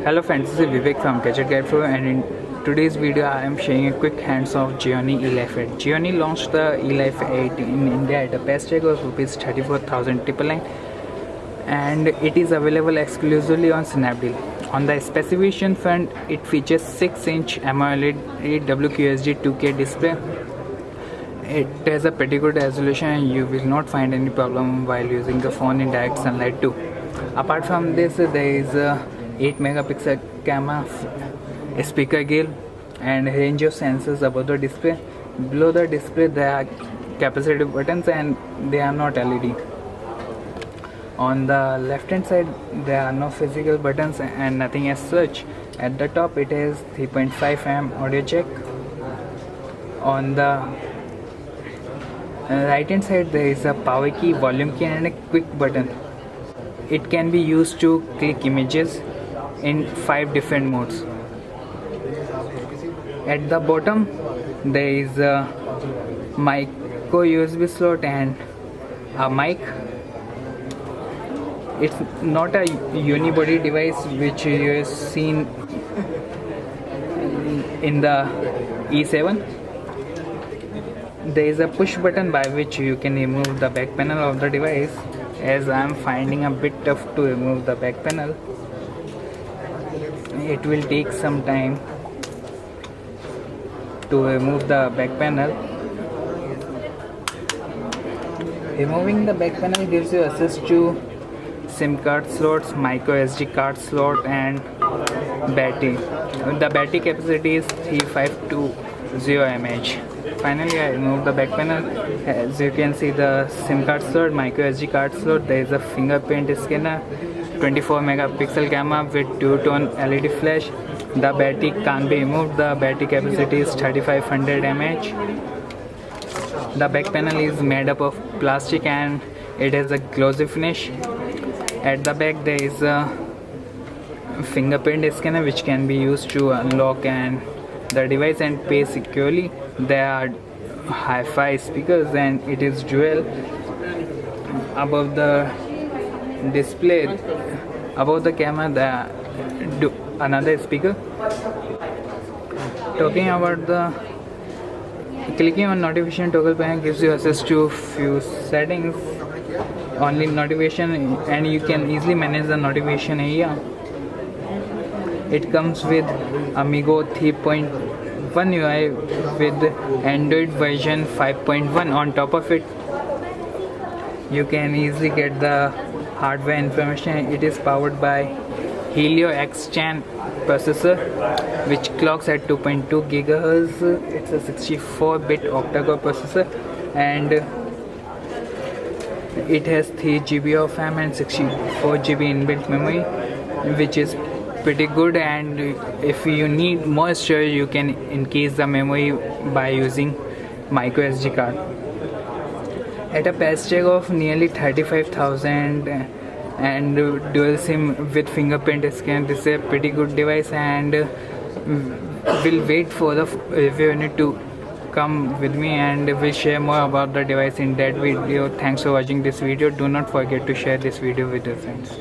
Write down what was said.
Hello friends, this is Vivek from Gadget Guide Pro, and in today's video I am sharing a quick hands of Gionee eLife 8. Gionee launched the eLife 8 in India at a price tag of Rs 34,999 and it is available exclusively on Snapdeal. On the specification front, it features 6-inch AMOLED WQHD 2K display. It has a pretty good resolution and you will not find any problem while using the phone in direct sunlight too. Apart from this, there is a 8 megapixel camera, speaker grill and range of sensors above the display. Below the display there are capacitive buttons and they are not LED. On the left hand side there are no physical buttons and nothing as such. At the top it has 3.5mm audio jack. On the right hand side there is a power key, volume key and a quick button. It can be used to click images in 5 different modes. At the bottom there is a micro USB slot and a mic. It's not a unibody device which you have seen in the E7. There is a push button by which you can remove the back panel of the device, as I am finding a bit tough to remove the back panel. It will take some time to remove the back panel. Removing the back panel gives you access to SIM card slots, micro SD card slot and battery. The battery capacity is 3520 mAh. Finally, I removed the back panel. As you can see, the SIM card slot, micro SD card slot, there is a fingerprint scanner, 24 megapixel camera with two-tone LED flash. The battery can't be removed. The battery capacity is 3500 mAh. The back panel is made up of plastic and it has a glossy finish. At the back there is a fingerprint scanner which can be used to unlock and the device and pay securely. There are hi-fi speakers and it is dual. Above the display, above the camera, there another speaker. Talking about the clicking on notification toggle panel gives you access to few settings, only notification, and you can easily manage the notification area. It comes with Amigo 3.1 UI with Android version 5.1. On top of it, you can easily get the hardware information. It is powered by Helio X-Chan processor which clocks at 2.2 GHz. It's a 64-bit octa-core processor and it has 3 GB of RAM and 64 GB inbuilt memory, which is pretty good, and if you need more storage you can increase the memory by using micro SD card. At a price tag of nearly 35,000 and dual SIM with fingerprint scan, this is a pretty good device, and we'll wait for the review unit to come with me and we'll share more about the device in that video. Thanks for watching this video. Do not forget to share this video with your friends.